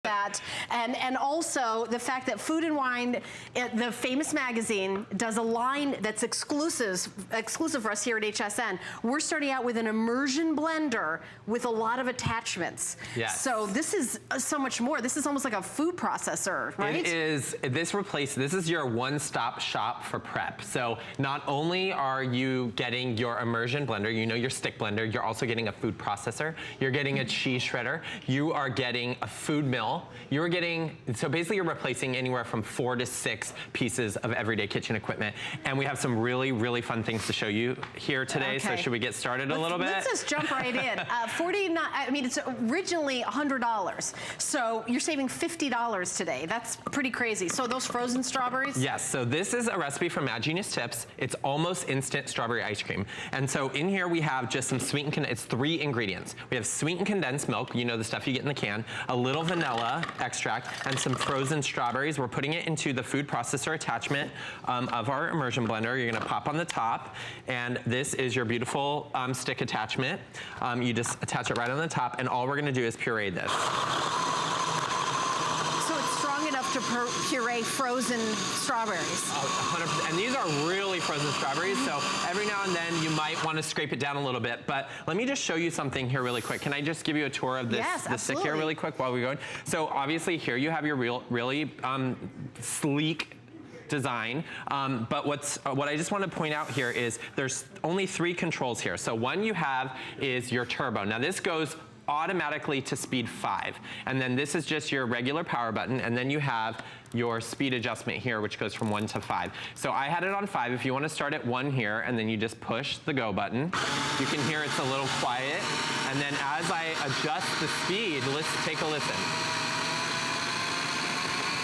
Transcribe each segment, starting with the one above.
that, and also the fact that Food and Wine, the famous magazine, does a line that's exclusive for us here at HSN. We're starting out with an immersion blender with a lot of attachments. Yes. So this is so much more. This is almost like a food processor, right? It is. This is your one-stop shop for prep. So not only are you getting your immersion blender, you know, your stick blender, you're also getting a food processor, you're getting a cheese shredder, you are getting a food mill. You're getting, so basically you're replacing anywhere from 4 to 6 pieces of everyday kitchen equipment. And we have some really, really fun things to show you here today. Okay. So should we get started a little bit? Let's just jump right in. 49, I mean, it's originally $100. So you're saving $50 today. That's pretty crazy. So those frozen strawberries? Yes, so this is a recipe from Mad Genius Tips. It's almost instant strawberry ice cream. And so in here we have just some sweetened, it's 3 ingredients. We have sweetened condensed milk, you know, the stuff you get in the can, a little vanilla extract, and some frozen strawberries. We're putting it into the food processor attachment of our immersion blender. You're gonna pop on the top, and this is your beautiful stick attachment. You just attach it right on the top, and all we're gonna do is puree this. To puree frozen strawberries. Oh, 100%. And these are really frozen strawberries, so every now and then you might want to scrape it down a little bit. But let me just show you something here really quick. Can I just give you a tour of this, this stick here really quick while we're going? So obviously here you have your really sleek design, but what I just want to point out here is there's only 3 controls here. So one you have is your turbo. Now this goes automatically to speed 5. And then this is just your regular power button, and then you have your speed adjustment here, which goes from 1 to 5. So I had it on 5. If you want to start at 1 here, and then you just push the go button, you can hear it's a little quiet. And then as I adjust the speed, let's take a listen.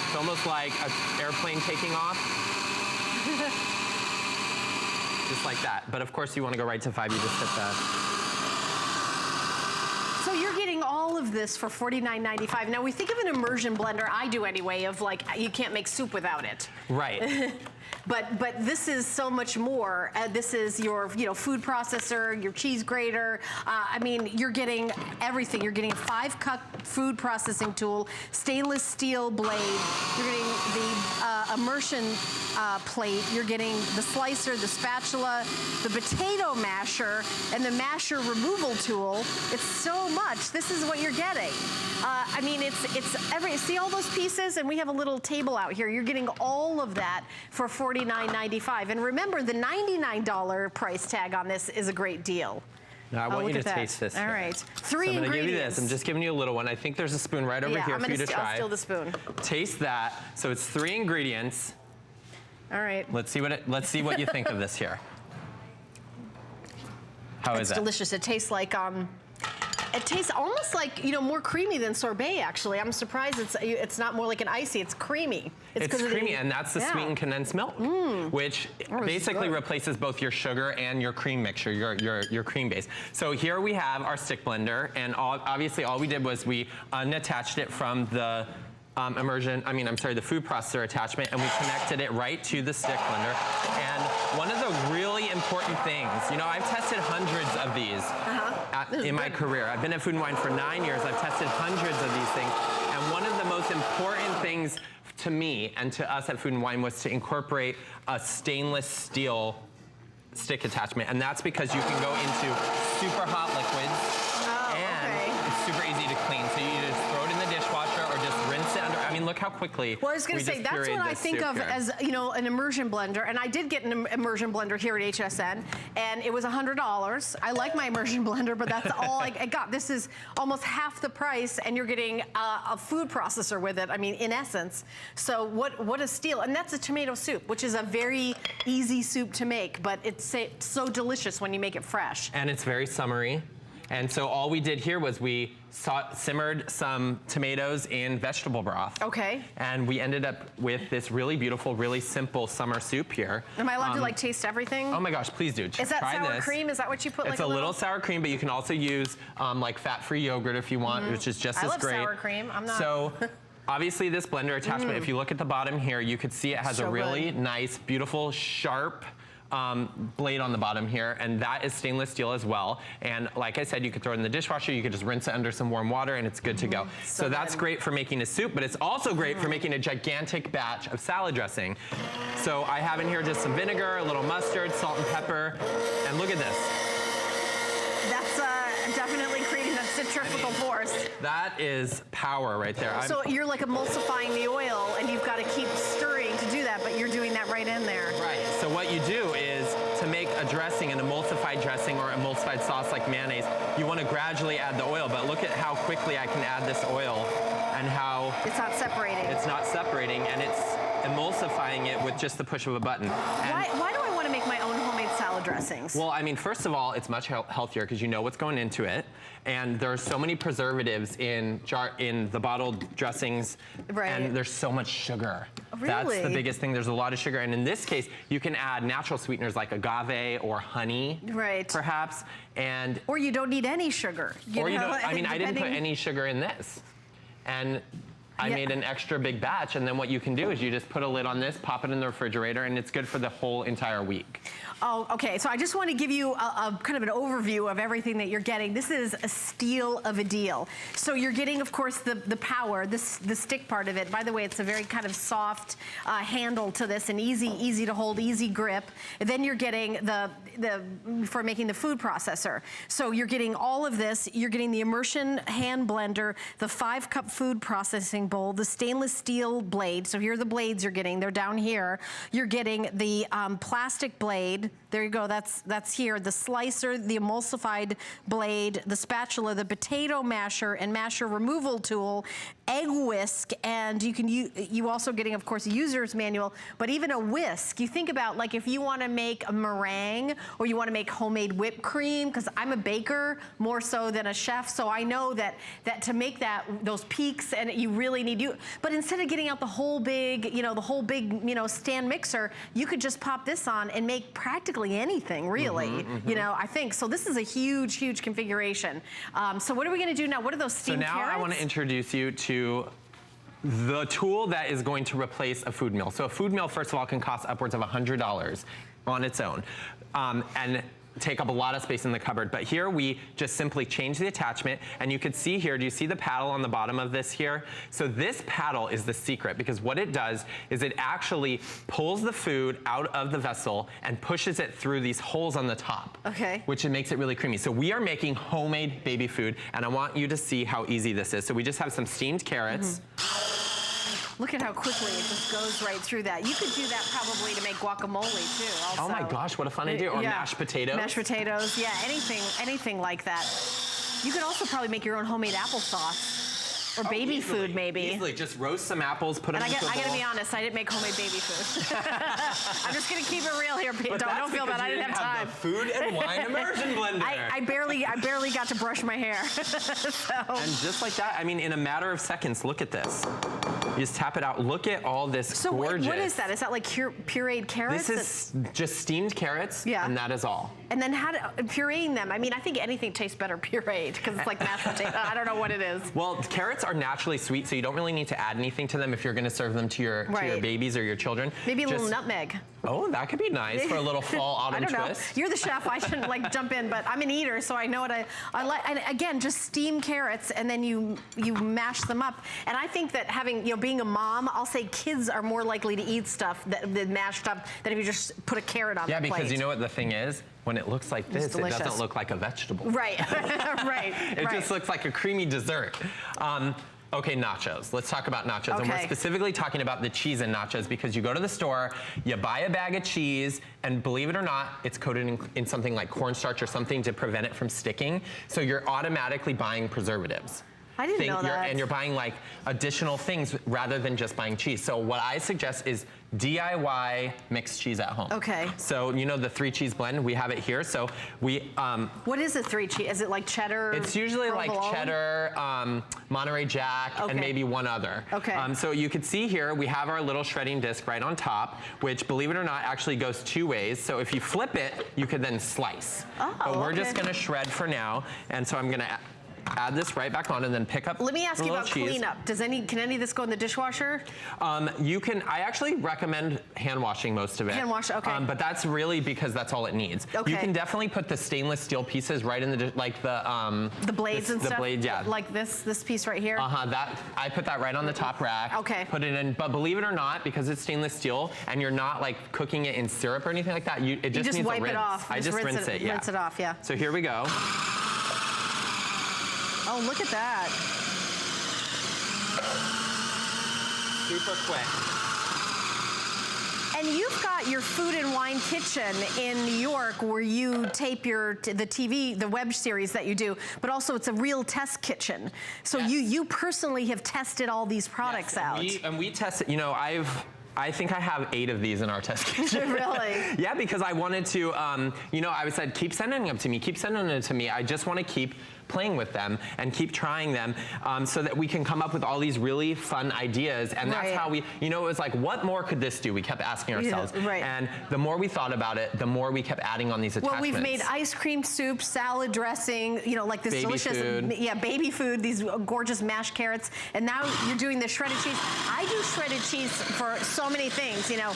It's almost like an airplane taking off. Just like that. But of course you want to go right to 5, you just hit the... So you're getting all of this for $49.95. Now we think of an immersion blender, I do anyway, of like, you can't make soup without it. Right. But this is so much more. This is your food processor, your cheese grater. I mean, you're getting everything. You're getting a 5-cup food processing tool, stainless steel blade. You're getting the immersion plate. You're getting the slicer, the spatula, the potato masher, and the masher removal tool. It's so much. This is what you're getting. I mean, see all those pieces? And we have a little table out here. You're getting all of that for $49.95. And remember, the $99 price tag on this is a great deal. Now, I want you to taste this. All right. 3 ingredients. I'm gonna give you this. I'm just giving you a little one. I think there's a spoon right over here for you to try. I'll steal the spoon. Taste that. So it's 3 ingredients. All right. Let's see what you think of this here. How is it? It's delicious. It tastes like it tastes almost like, more creamy than sorbet, actually. I'm surprised it's not more like an icy, it's creamy. It's creamy, and that's the sweetened condensed milk, which basically replaces both your sugar and your cream mixture, your cream base. So here we have our stick blender, and obviously all we did was we unattached it from the the food processor attachment, and we connected it right to the stick blender. And one of the really important things, I've tested hundreds of these in my career. I've been at Food and Wine for 9 years. I've tested hundreds of these things. And one of the most important things to me and to us at Food and Wine was to incorporate a stainless steel stick attachment. And that's because you can go into super hot liquids. It's super easy to clean. So you just throw it in the dishwasher or just rinse it under. I mean, look how quickly. Well, I was going to say, that's what I think of as, an immersion blender. And I did get an immersion blender here at HSN, and it was $100. I like my immersion blender, but that's all I got. This is almost half the price, and you're getting a food processor with it, I mean, in essence. So what a steal. And that's a tomato soup, which is a very easy soup to make, but it's so delicious when you make it fresh. And it's very summery. And so all we did here was we simmered some tomatoes in vegetable broth. Okay. And we ended up with this really beautiful, really simple summer soup here. Am I allowed to taste everything? Oh my gosh, please do. Is that sour cream? Is that what you put? It's a little sour cream, but you can also use like fat-free yogurt if you want, which is just as great. I love sour cream. I'm not. So obviously this blender attachment, if you look at the bottom here, you could see it has a really nice, beautiful, sharp blade on the bottom here, and that is stainless steel as well. And like I said, you could throw it in the dishwasher, you could just rinse it under some warm water, and it's good to go. So that's great for making a soup, but it's also great for making a gigantic batch of salad dressing. So I have in here just some vinegar, a little mustard, salt and pepper, and look at this. That's definitely creating that centrifugal force. That is power right there. So you're like emulsifying the oil, and you've got to keep stirring to do that, but you're doing that right in there. Right. So what you do is, to make a dressing, an emulsified dressing or emulsified sauce like mayonnaise, you want to gradually add the oil, but look at how quickly I can add this oil and how it's not separating. It's not separating, and it's emulsifying it with just the push of a button. Why do I want to make my own homemade salad dressings? Well, I mean, first of all, it's much healthier because you know what's going into it, and there are so many preservatives in the bottled dressings, and there's so much sugar. Really? That's the biggest thing. There's a lot of sugar, and in this case, you can add natural sweeteners like agave or honey, perhaps, and or you don't need any sugar. You don't. I mean, I didn't put any sugar in this, and I made an extra big batch, and then what you can do is you just put a lid on this, pop it in the refrigerator, and it's good for the whole entire week. Oh, okay. So I just want to give you a kind of an overview of everything that you're getting. This is a steal of a deal. So you're getting, of course, the power, the stick part of it. By the way, it's a very kind of soft handle to this, and easy to hold, easy grip. And then you're getting for making the food processor. So you're getting all of this. You're getting the Immersion hand blender, the 5-cup food processing bowl, the stainless steel blade. So here are the blades you're getting. They're down here. You're getting the plastic blade. There you go, that's here. The slicer, the emulsified blade, the spatula, the potato masher and masher removal tool, egg whisk, and you also getting, of course, a user's manual, but even a whisk. You think about, like, if you want to make a meringue or you want to make homemade whipped cream, because I'm a baker more so than a chef, so I know that to make those peaks, and you really need but instead of getting out the whole big, stand mixer, you could just pop this on and make practically anything, really. I think so. This is a huge configuration. So what are we going to do now? What are those steamed carrots? So now I want to introduce you to the tool that is going to replace a food mill. So a food mill, first of all, can cost upwards of $100 on its own, and take up a lot of space in the cupboard. But here we just simply change the attachment, and you can see here, do you see the paddle on the bottom of this here? So this paddle is the secret, because what it does is it actually pulls the food out of the vessel and pushes it through these holes on the top, which makes it really creamy. So we are making homemade baby food, and I want you to see how easy this is. So we just have some steamed carrots. Look at how quickly it just goes right through that. You could do that probably to make guacamole too, also. Oh my gosh, what a fun idea. Or mashed potatoes. Mashed potatoes, yeah, anything like that. You could also probably make your own homemade applesauce. Or baby food, maybe. Easily, just roast some apples, put them in the bowl. I gotta be honest, I didn't make homemade baby food. I'm just gonna keep it real here, Pete. Don't feel bad, I didn't have time. The food and wine immersion blender. I barely got to brush my hair. And just like that, I mean, in a matter of seconds, look at this. You just tap it out. Look at all this gorgeous. So what is that? Is that like pureed carrots? This is just steamed carrots, and that is all. And then pureeing them. I mean, I think anything tastes better pureed, because it's like mashed potato. I don't know what it is. Well, carrots are naturally sweet, so you don't really need to add anything to them if you're going to serve them to your babies or your children. Maybe a little nutmeg. Oh, that could be nice for a little fall autumn twist. I don't know. You're the chef. I shouldn't like jump in, but I'm an eater, so I know what I like. And again, just steam carrots, and then you mash them up. And I think that being a mom, I'll say kids are more likely to eat stuff that mashed up than if you just put a carrot on the plate. Yeah, because you know what the thing is? When it looks like this, it doesn't look like a vegetable. Right, right. It just looks like a creamy dessert. Okay, nachos. Let's talk about nachos. And we're specifically talking about the cheese in nachos, because you go to the store, you buy a bag of cheese, and believe it or not, it's coated in something like cornstarch or something to prevent it from sticking. So you're automatically buying preservatives. I didn't know that. And you're buying like additional things rather than just buying cheese. So what I suggest is DIY mixed cheese at home. Okay. So you know the 3-cheese blend, we have it here. So we what is a 3-cheese? Is it like cheddar? It's usually like cheddar, Monterey Jack, and maybe one other. Okay. So you can see here we have our little shredding disc right on top, which, believe it or not, actually goes 2 ways. So if you flip it, you could then slice. Oh, but we're just gonna shred for now, and so I'm gonna add this right back on and then pick up Let me ask you about cheese. cleanup. Can any of this go in the dishwasher? You can, I actually recommend hand washing most of it. Hand wash, okay. But that's really because that's all it needs. Okay. You can definitely put the stainless steel pieces right in the, like the blades and stuff? The blades, yeah. Like this piece right here? I put that right on the top rack. Okay. Put it in, but believe it or not, because it's stainless steel and you're not like cooking it in syrup or anything like that, it just needs wipe a rinse. it off. I just rinse it, yeah. Rinse it off, yeah. So here we go. Oh, look at that. Super quick. And you've got your Food and Wine Kitchen in New York where you tape the TV, the web series that you do, but also it's a real test kitchen. So yes. you personally have tested all these products out. And we tested, you know, I think I have 8 of these in our test kitchen. Really? Yeah, because I wanted to, you know, I said, keep sending them to me, keep sending them to me. I just want to keep playing with them and keep trying them so that we can come up with all these really fun ideas. And that's how we, you know, it was like, what more could this do? We kept asking ourselves. Yeah, right. And the more we thought about it, the more we kept adding on these attachments. Well, we've made ice cream soup, salad dressing, you know, like this baby delicious, food. Yeah, baby food, these gorgeous mashed carrots. And now you're doing the shredded cheese. I do shredded cheese for so many things, you know,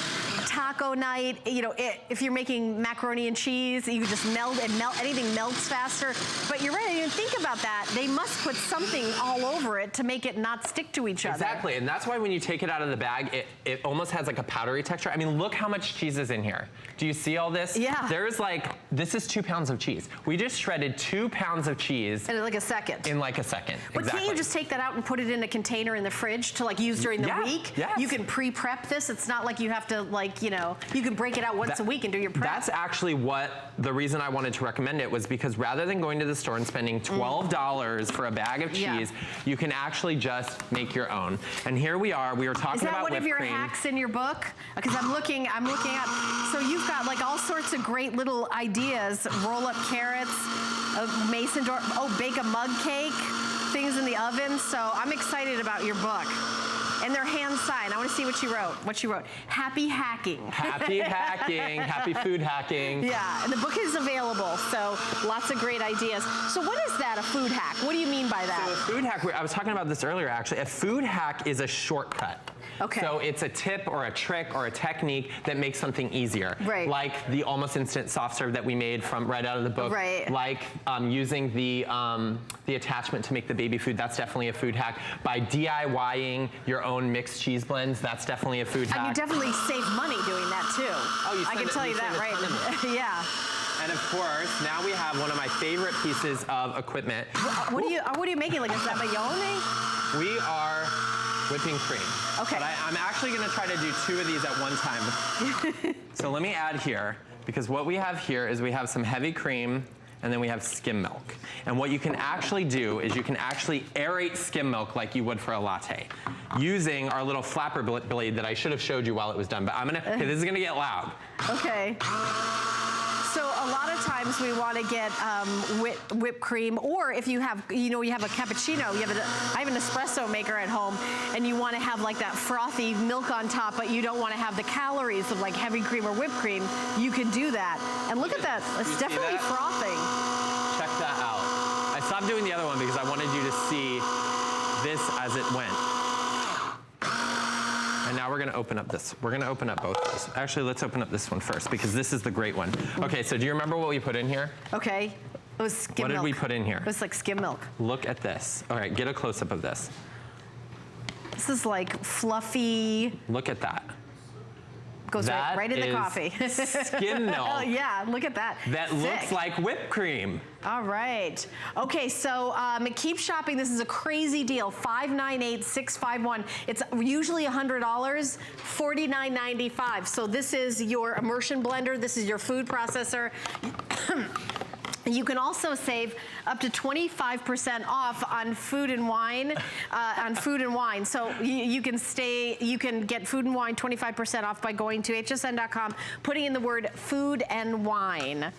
taco night, you know, if you're making macaroni and cheese, you just melt, anything melts faster. But you're right, I didn't think about that. They must put something all over it to make it not stick to each other. Exactly, and that's why when you take it out of the bag, it almost has like a powdery texture. I mean, look how much cheese is in here. Do you see all this? Yeah. There's like, this is 2 pounds of cheese. We just shredded 2 pounds of cheese. In like a second. In like a second, But exactly. can't you just take that out and put it in a container in the fridge to like use during the week? Yes. You can pre-prep this. It's not like you have to like, you know, you can break it out once a week and do your prep. That's actually the reason I wanted to recommend it was because rather than going to the store and spending $12 for a bag of cheese, you can actually just make your own. And here we are talking about whipped cream. Is that one of your hacks in your book? Because I'm looking at, so you've got like all sorts of great little ideas, roll up carrots, mason jar, bake a mug cake, things in the oven. So I'm excited about your book. And they're hand signed. I want to see what you wrote. Happy hacking. Happy hacking, happy food hacking. Yeah, and the book is available, so lots of great ideas. So what is that, a food hack? What do you mean by that? So a food hack, I was talking about this earlier actually, a food hack is a shortcut. Okay. So it's a tip or a trick or a technique that makes something easier. Right. Like the almost instant soft serve that we made from right out of the book. Right. Like using the attachment to make the baby food, that's definitely a food hack. By DIYing your own mixed cheese blends, that's definitely a food hack. And you definitely save money doing that too. Oh, I can tell you that, right? Yeah. And of course, now we have one of my favorite pieces of equipment. What are you making? Like a zambaione? We are whipping cream. Okay. But I'm actually gonna try to do 2 of these at one time. So let me add here, because what we have here is we have some heavy cream and then we have skim milk. And what you can actually do is you can actually aerate skim milk like you would for a latte, using our little flapper blade that I should have showed you while it was done, but okay, this is gonna get loud. Okay. So a lot of times we want to get whipped cream, or if you have, you have a cappuccino, I have an espresso maker at home, and you want to have like that frothy milk on top, but you don't want to have the calories of like heavy cream or whipped cream, you can do that. And look at that, it's definitely frothing. Check that out. I stopped doing the other one because I wanted you to see this as it went. And now we're gonna open up this. We're gonna open up both of these. Actually, let's open up this one first because this is the great one. Okay, so do you remember what we put in here? Okay, it was skim milk. What did we put in here? It was like skim milk. Look at this. All right, get a close-up of this. This is like fluffy. Look at that. Goes right in the coffee. Skim milk. Oh yeah, look at that. That looks like whipped cream. All right. Okay, so keep shopping. This is a crazy deal. $598-651. It's usually $100, $49.95. So this is your immersion blender. This is your food processor. You can also save up to 25% off on food and wine. So you can get food and wine 25% off by going to hsn.com, putting in the word food and wine.